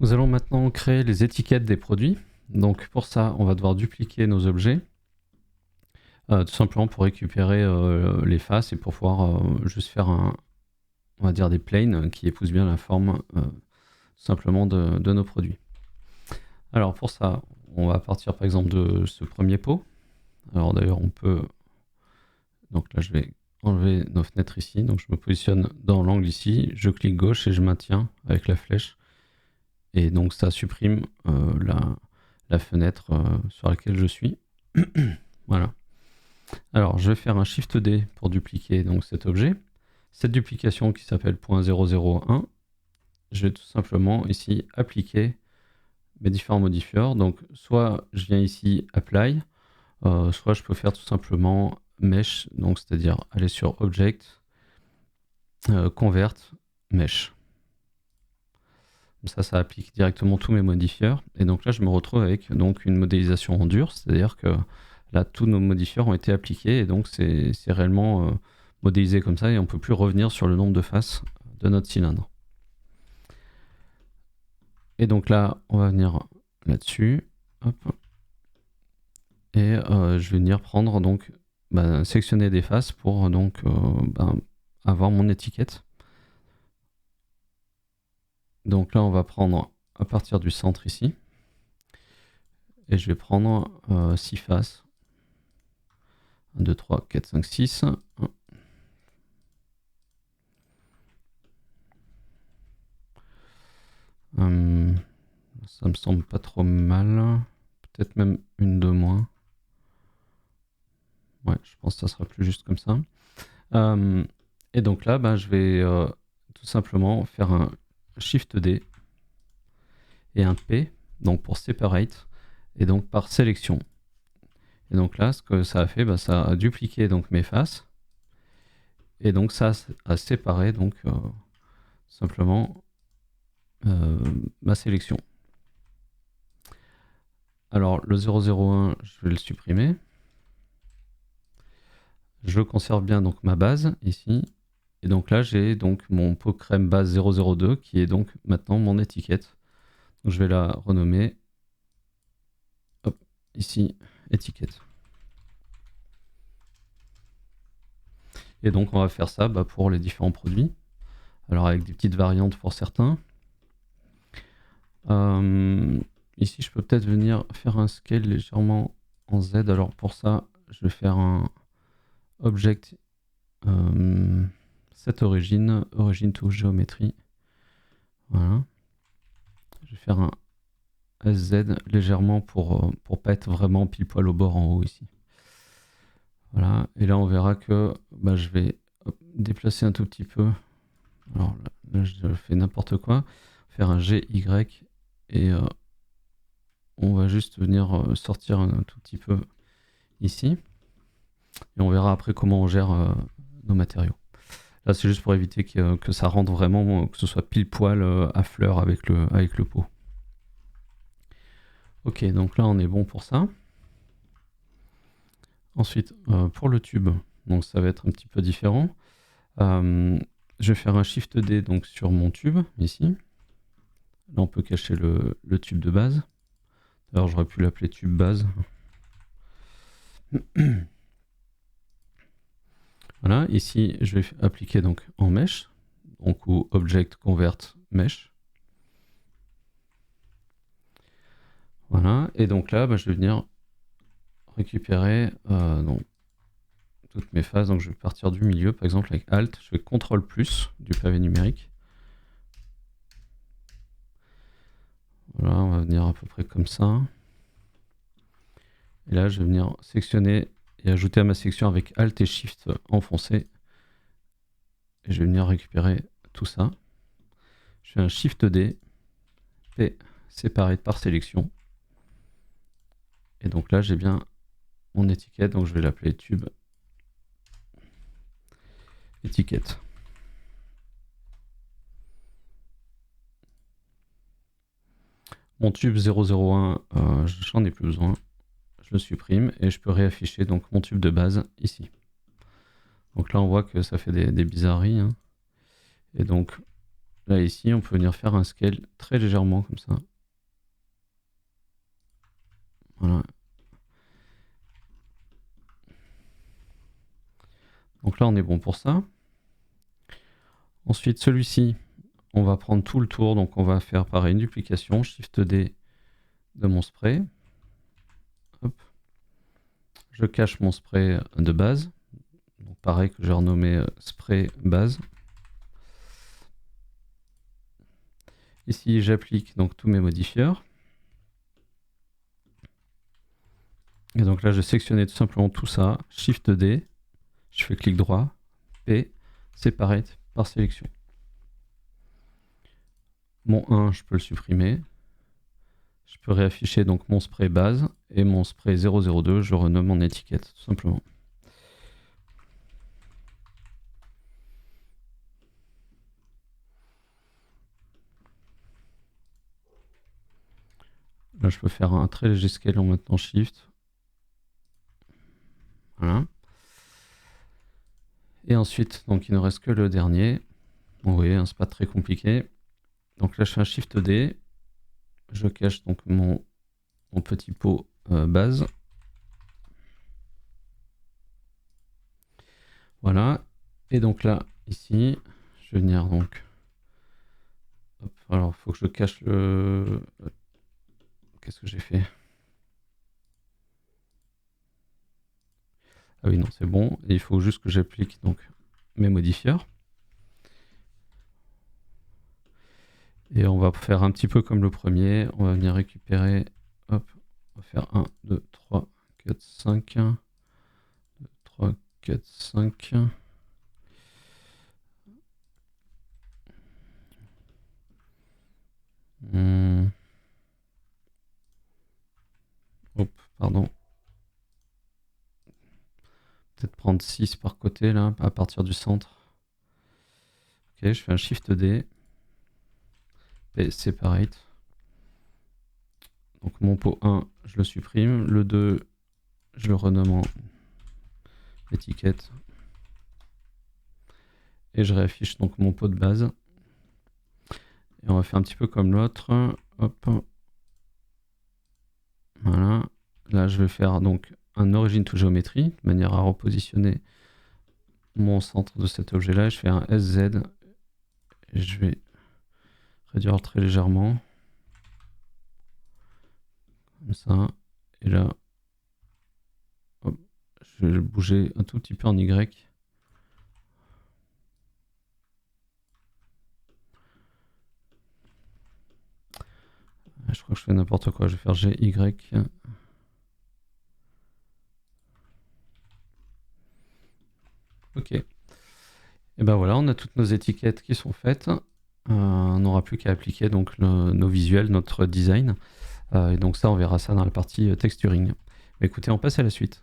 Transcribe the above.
Nous allons maintenant créer les étiquettes des produits. Donc pour ça, on va devoir dupliquer nos objets, tout simplement pour récupérer les faces et pour pouvoir juste faire on va dire des planes qui épousent bien la forme simplement de nos produits. Alors pour ça, on va partir par exemple de ce premier pot. Alors d'ailleurs, on peut... Donc là, je vais enlever nos fenêtres ici. Donc je me positionne dans l'angle ici, je clique gauche et je maintiens avec la flèche. Et donc ça supprime la fenêtre sur laquelle je suis. Voilà. Alors je vais faire un Shift D pour dupliquer donc cet objet. Cette duplication qui s'appelle .001, je vais tout simplement ici appliquer mes différents modifieurs. Donc soit je viens ici Apply, soit je peux faire tout simplement Mesh, donc c'est-à-dire aller sur Object, Convert, Mesh. Ça applique directement tous mes modifieurs. Et donc là, je me retrouve avec donc une modélisation en dur, c'est-à-dire que là, tous nos modifieurs ont été appliqués et donc c'est réellement modélisé comme ça et on ne peut plus revenir sur le nombre de faces de notre cylindre. Et donc là, on va venir là-dessus. Hop. Et je vais venir prendre donc sélectionner des faces pour donc avoir mon étiquette. Donc là, on va prendre à partir du centre ici. Et je vais prendre 6 faces. 1, 2, 3, 4, 5, 6. Ça me semble pas trop mal. Peut-être même une de moins. Ouais, je pense que ça sera plus juste comme ça. Et donc là, je vais tout simplement faire un Shift D et un P, donc pour Separate, et donc par sélection. Et donc là, ce que ça a fait, ça a dupliqué donc mes faces. Et donc ça a séparé donc simplement ma sélection. Alors le 001, je vais le supprimer. Je conserve bien donc ma base ici. Et donc là, j'ai donc mon pot crème base 002 qui est donc maintenant mon étiquette. Donc je vais la renommer. Hop, ici, étiquette. Et donc on va faire ça pour les différents produits. Alors avec des petites variantes pour certains. Ici, je peux peut-être venir faire un scale légèrement en Z. Alors pour ça, je vais faire un object set origin to géométrie. Voilà. Je vais faire un SZ légèrement pour pas être vraiment pile poil au bord en haut ici. Voilà. Et là, on verra que je vais déplacer un tout petit peu. Alors là je fais n'importe quoi. Faire un GY et on va juste venir sortir un tout petit peu ici. Et on verra après comment on gère nos matériaux. Là, c'est juste pour éviter que ça rentre vraiment, que ce soit pile poil à fleur avec le pot. Ok, donc là, on est bon pour ça. Ensuite, pour le tube, donc ça va être un petit peu différent. Je vais faire un Shift D donc, sur mon tube, ici. Là, on peut cacher le tube de base. D'ailleurs, j'aurais pu l'appeler tube base. Voilà, ici, je vais appliquer donc en mesh, donc ou Object Convert Mesh. Voilà, et donc là, je vais venir récupérer donc, toutes mes phases. Donc je vais partir du milieu, par exemple avec Alt, je vais CTRL plus du pavé numérique. Voilà, on va venir à peu près comme ça. Et là, je vais venir sectionner et ajouter à ma section avec Alt et Shift enfoncé. Et je vais venir récupérer tout ça. Je fais un Shift D, P séparé par sélection. Et donc là, j'ai bien mon étiquette, donc je vais l'appeler tube étiquette. Mon tube 001, j'en ai plus besoin. Je le supprime et je peux réafficher donc mon tube de base ici. Donc là, on voit que ça fait des bizarreries. Hein. Et donc, là ici, on peut venir faire un scale très légèrement comme ça. Voilà. Donc là, on est bon pour ça. Ensuite, celui-ci, on va prendre tout le tour. Donc on va faire pareil, une duplication, Shift D de mon spray. Hop. Je cache mon spray de base. Donc pareil que j'ai renommé spray base. Ici, j'applique donc tous mes modifieurs. Et donc là, je sélectionne tout simplement tout ça. Shift D. Je fais clic droit. P. Separate par sélection. Mon 1, je peux le supprimer. Je peux réafficher donc mon spray base. Et mon spray 002, je renomme en étiquette, tout simplement. Là, je peux faire un très léger scale en maintenant Shift. Voilà. Et ensuite, donc il ne reste que le dernier. Bon, vous voyez, hein, c'est pas très compliqué. Donc là, je fais un Shift D. Je cache donc mon petit pot base. Voilà. Et donc là, ici, je vais venir donc... Hop, alors, il faut que je cache le... Qu'est-ce que j'ai fait? Ah oui, non, c'est bon. Et il faut juste que j'applique donc mes modifieurs. Et on va faire un petit peu comme le premier. On va venir récupérer... Hop, on va faire 1, 2, 3, 4, 5. 2, 3, 4, 5. Hop, pardon. Peut-être prendre 6 par côté là, à partir du centre. Ok, je fais un Shift D. Et separate. Donc mon pot 1, je le supprime. Le 2, je le renomme en étiquette. Et je réaffiche donc mon pot de base. Et on va faire un petit peu comme l'autre. Hop. Voilà. Là, je vais faire donc un origin to géométrie, de manière à repositionner mon centre de cet objet-là. Je fais un SZ. Et je vais réduire très légèrement. Comme ça. Et là, hop, je vais le bouger un tout petit peu en Y. Je crois que je fais n'importe quoi. Je vais faire GY. Ok. Et ben voilà, on a toutes nos étiquettes qui sont faites. On n'aura plus qu'à appliquer donc nos visuels, notre design. Et donc ça, on verra ça dans la partie texturing. Mais écoutez, on passe à la suite.